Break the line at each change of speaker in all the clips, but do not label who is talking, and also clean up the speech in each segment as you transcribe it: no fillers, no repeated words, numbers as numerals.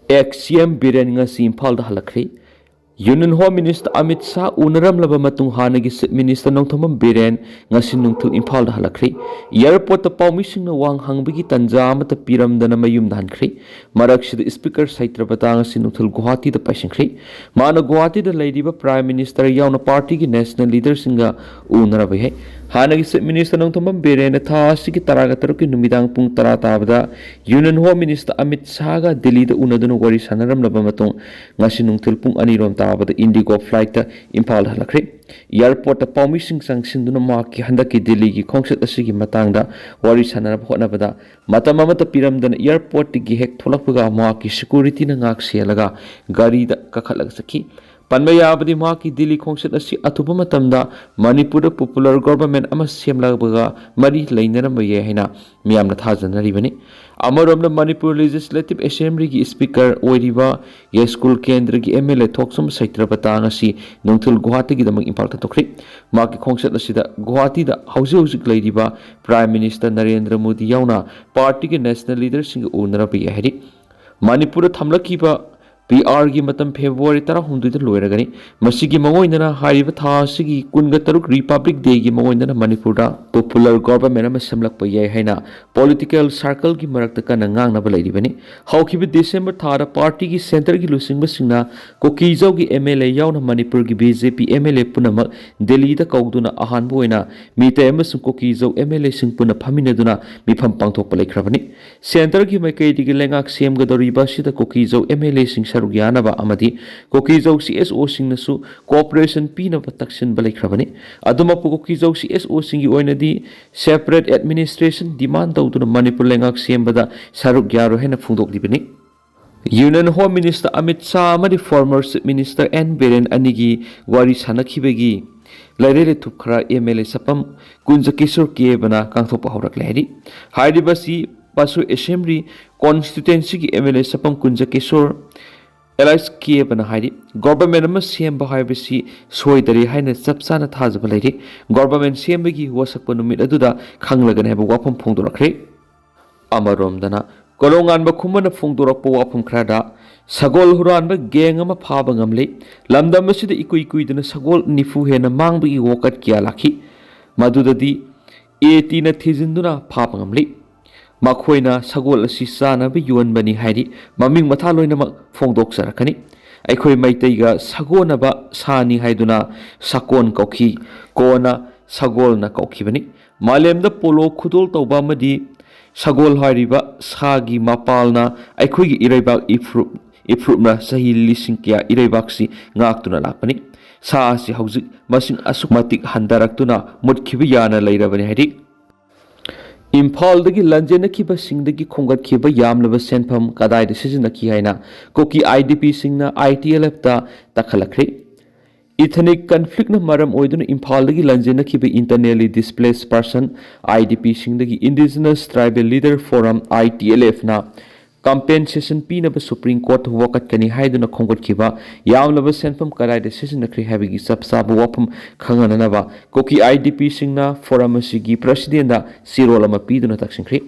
XCM Biren ngasi Impal da halakri Union Home Minister Amit Shah unaramlaba matung hanagi Chief Minister Nongthomam Biren ngasi nungthul Impal da halakri airport ta pawmisingna wang hangbagi tanja amata piramdana mayum dankhri maraksida speaker Saitrabata ngasi nungthul Guwahati da paisingkhri mana Guwahati da laidiba Prime Minister yauna party gi national leader singa unarabai hai hanagi Chief Minister Nongthomam Biren tha asigi taraga taruki numidang pung tara tabada Union Home Minister Amit Shah ga Delhi da unaduna wari sanaramlaba matung ngasi nungthul pung anirom tabada Indigo flight ta Impal halakri airport ta pawmising sangsinduna maki handaki Delhi gi khongset asigi matangda wari sanarab hotnabada matam amata piramdana airport gi hek tholakpaga maki security na ngak selaga gari da kakhalag saki Panmayabadi maki Delhi khongset asi athuba matamda Manipur popular government ama semlagbaga mari lainaramba ye haina miyamna thajanaribani amaramna Manipur Legislative Assembly gi speaker oiriba ye school kendra gi MLA thoksum Saitrabata ngasi nongthul Guwahati gi damang Impal thokri maki khongset asida Guwahati da hauzik leiriba Prime Minister Narendra Modi yauna party gi national leader sing unarabi hari Manipur thamlakiba PR gi matam February 16 da loiragani masigi mangoinana hariba tha sigi kunga taruk Republic Day gi mangoinana Manipur da popular government ama semlakpa yai haina political circle gi marakta kana ngang na balairibani haukibi December thara party gi center gi lusingba singna Kuki jau gi MLA yauna Manipur gi BJP MLA punama Delhi da kauduna ahan boina mite amasung Kuki jau MLA sing puna phaminaduna mifam pangthok palaikrabani center gi maikai gi lengak sem ga doriba sida Kuki jau MLA sing Yarnaba Amadi, Kokizo CSO Singnasu, Cooperation Pina Protection Balaikrabani, Adumapu Kokizo CSO Singi Oinadi, separate administration demand out to the Manipur Lengak Siembada, Saruk Yaro Hena Fundok Dibini. Union Home Minister Amit Shah, Amadi former Minister N Biren Anigi, wari sanakhraba Lairele Tukra MLA Sapam, Kunja Kishore Kiebana, Kangthopa Horak Lady, Haidibasi, Pasu Assembly, Constituency MLA Sapam Kunja Kishore. Elias Kiebana Haidi, government ama Siemba Haibasi, Soidari Haina Sapsana Tazbaladi, government Siembagi was a ponumit aduda, Kanglagan have a wapum Pongdorakre. Amarom dana, Golongan Bakumana Pongdorapo wapum crada, Sagol Huranba Gangama Pabangamli, Lambda Masida Ikuiquidana Sagol Nifuhena Mangbi Wokat Kialaki, Maduda di 18 Tizinduna Pabangamli. Makhoina sagol asi sana bi yuan bani hairi maming matha loinamak phongdok sarakani aikhoi maitaiga sagona ba sani haiduna sakon kokhi kona sagol na kokhi bani malemda polo khudol tawba madi sagol hairiba sagi mapalna aikhoi gi iraibak ifrupna sahi lising kya iraibaksi ngaktuna lakpani sa asi hauzik masing asukmatik handaraktuna mutkhibi yana leirabani hairi Impal dagi lanjenakhiba singdagi khongatkhiba yamlaba senpham kadaida sizinaki haina Kuki IDP singna ITLF ta takhalakri ethnic conflict na maram oiduna Impal dagi lanjenakhiba internally displaced person IDP singdagi indigenous tribal leader forum ITLF na compensation pinaba Supreme Court wakat kani haiduna khongatkhiba yamlaba senpham kadaida sizinakri habigi sapsabu wapam khangananaba Kuki IDP singna forum asigi president da sirolama piduna taksingkri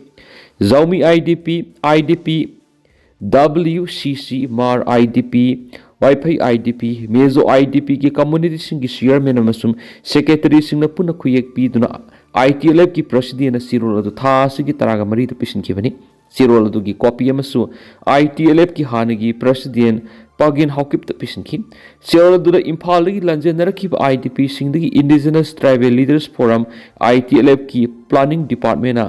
Zaumi IDP WCC Mar IDP Wi-Fi IDP Mezo IDP ki community singi chairman amasum secretary singna puna khuyek piduna ITLF ki president sirol adu tha sigi taraga mari tu pisinkhibani Sirol adugi copy amasu ITLF ki hanagi president pagin haukip ta pisinki Sirol adu Impal gi lanjenarakiba IDP singdagi indigenous tribal leaders forum ITLF ki planning department na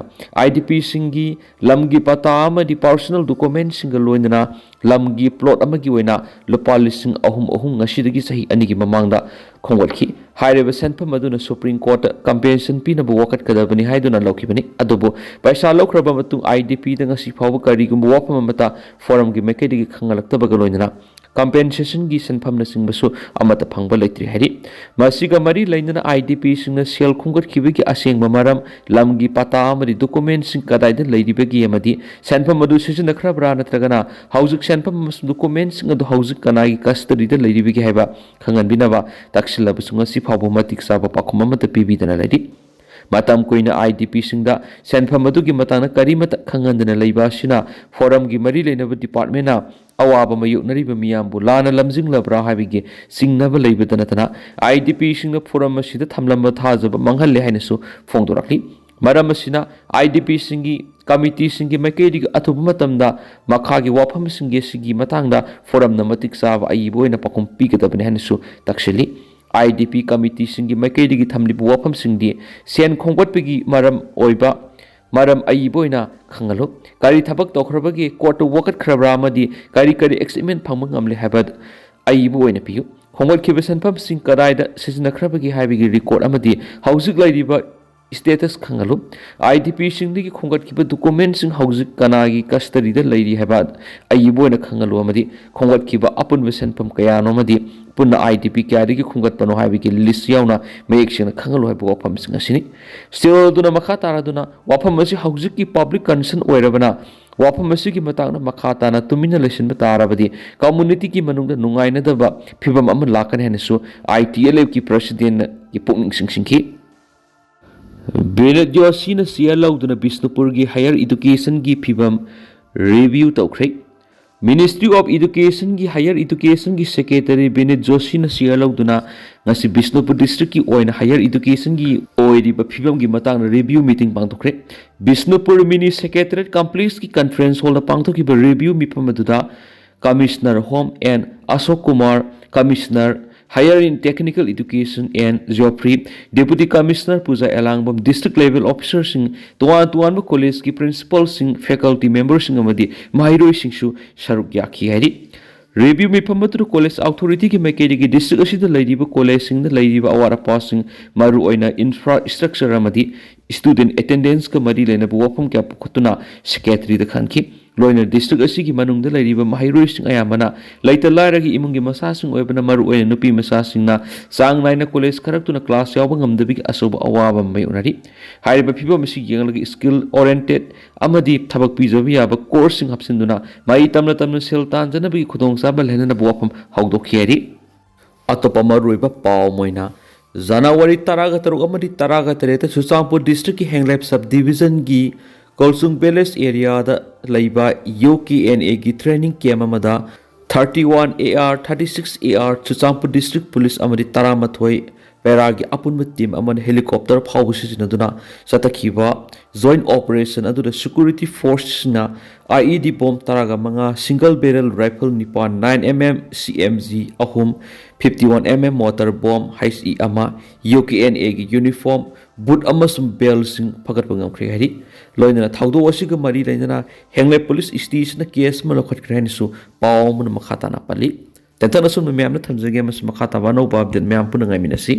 IDP singi lamgi pata amadi personal documents singa loinana lamgi plot amagi oina lupa lising ahum ngasidagi sahi anigi mamangda khongwalki haireba senpham aduna Supreme Court compensation pinabu wakat kadabani haiduna lokibani adubu paisa lokraba matung IDP da ngasi phawba karigumbu wapam amata forum gi mekedi gi khangalaktabaga loinana compensation gi senpham na singbasu amata phangba leitri hari masiga mari lainana IDP singna sel khungat khibigi asengba maram lamgi pata amadi documents sing kadaida leiribagi amadi senpham adu sizinakhrabra natragana hauzik senpham documents sing adu hauzik kanagi custody da leiribagi haiba khanganbinaba taksilaba sunga si phawba matik saba pakhuma mata pibidana leidi matam koina IDP singda senpham adugi matana karimata khangandana leiba sina forum gi mari leinaba department na अवाब मायोक्नरिबा मियामबु लाना लमजिंगलब्रा हाबिगे सिंगनबा लेबदा नतना IDP सिंगना forum असिदा थमलंबा थाजबा मंगहल्ले हाइनसु फोंदोरखली मरम असिना IDP सिंगी committee सिंगी मैकेदिग अथुब मतमदा मखागी वाफम सिंगे सिगी मतंगदा forum न मतिक साब आईबो ओइना पखम पीगदबने हाइनसु तक्सेली IDP committee सिंगी मैकेदिग थमलिबु वाफम सिंगदी Sen खोंगटपगी मरम ओइबा मरम अईबोइना खंगलो कारी थबक तोखरबगी court वकत खरब्रा मदी कारी एक्समेंट फंग ngamle habad अईबोइना पियु खोंगल खिबे सनफम सिंग कदाइदा सिजनखरबगी हाबिगी रिकॉर्ड अमदी हौजिक लाइरिबा स्टेटस खंगलो आईडीपी सिंगदी खोंगत खिबे डॉक्यूमेंट सिंग हौजिक कनागी कस्टडीदा लाइरि habad अईबोइना खंगलो अमदी खोंगत खिबा अपुन सनफम कयानो मदी पुन्ना आईडीपी क्यादिगी खुंगत पनो हाबिगी लिस्ट यावना मयेक्सिना खंगलो हाबो वाफम सिंग असिनी स्टिल दुना मखा तारादुना वाफम असी हौजिकी पब्लिक कंसर्न ओइरबना वाफम असिगी मतांगना मखा ताना तुमिना लेसिनबा ताराबदी कम्युनिटी की मनुंगदा नुंगाइनदबा फिबम अमा लाकने हनेसु आईटीएलए की प्रेसिडेंट की पुकनिंग सिंगसिंगी बेनेट जोशीना सिया लौदुना बिष्णुपुर की हायर एजुकेशन की फिबम रिव्यू तौख्रे मिनिस्ट्री ऑफ एजुकेशन की हायर एजुकेशन की सेक्रेटरी बेनेट जोशी न सिया लौदुना ngasi बिष्णुपुर डिस्ट्रिक्ट की ओइना हायर एजुकेशन की ओइरिबा फिबम की मतांग रिव्यू मीटिंग पांगथोखरे बिष्णुपुर मिनी सेक्रेटरीट कॉम्प्लेक्स की कॉन्फ्रेंस हॉल पांगथोखिबा रिव्यू मिफम अदुदा commissioner home and Ashok Kumar commissioner higher in technical education and Joffrey deputy commissioner Pooja Elangbam district level officer Singh तुआन कॉलेज की principal Singh faculty member Singh अमदी माहिरोई सिंहसु सरुक याखी हाइरि रिव्यू मिफम कॉलेज अथॉरिटी की मैकेडी की डिस्ट्रिक्ट असिदा लैरिबा कॉलेज सिंह लैरिबा अवारा पासिंग मारु ओइना इंफ्रास्ट्रक्चर अमदी स्टूडेंट अटेंडेंस का मरी लेना वफम क्या पुखतुना सेक्रेटरी द खानकी लोइना डिस्ट्रिक्ट असिगी मनुंगदा लैरिबा माहिरोई सिंह अयामना लैता लाइरगी इमुंगी मसासिंग ओइबना मरु ओइना नुपी मसासिंगना सांग नाइना कॉलेज खरक्तुना क्लास यावबा ngamdabi असोब अवाब मयुनरी हाइरिबा फिबम असि येंगलगी स्किल ओरिएंटेड अमदी थबक पिजोबि याबा कोर्स सिंग हपसिंदुना माइ तमना तमना सेल तांजनबि खुदोंग साबा लेना वफम हौदोखियरि अतोपा मरुइबा पाव मोइना जनवरी 13 चुचांपुर डिस्ट्रिक्ट की हेंगलेप सब डिवीजन की कोलसुंग पैलेस एरिया लैबा UKNA की ट्रेनिंग कैम्प अमदा 31 AR 36 AR चुचांपुर डिस्ट्रिक्ट पुलिस अमदी 13 पैरा की अपुनब टीम अमन हेलीकॉप्टर फाव सिजनदुना चतखिबा जॉइंट ऑपरेशन अदुदा सिक्योरिटी फोर्स ना IED बॉम्ब तरागा मंगा सिंगल बैरल राइफल निपान 9mm CMG अहुम 51mm मोटर बॉम्ब HE अमा UKNA की यूनिफॉर्म बुट अमसुम बेल सिंग फगत पंगमख्रे हरि लोइना थाउदो असिग मरी लेना हेंगले पुलिस स्टेशन केस म लखत खरेनसु पाव मन मखाताना पली तंतनसुम म्यामना थमजगे मस मखाता वानो बाबदन म्याम पुनंगाइ मिनसी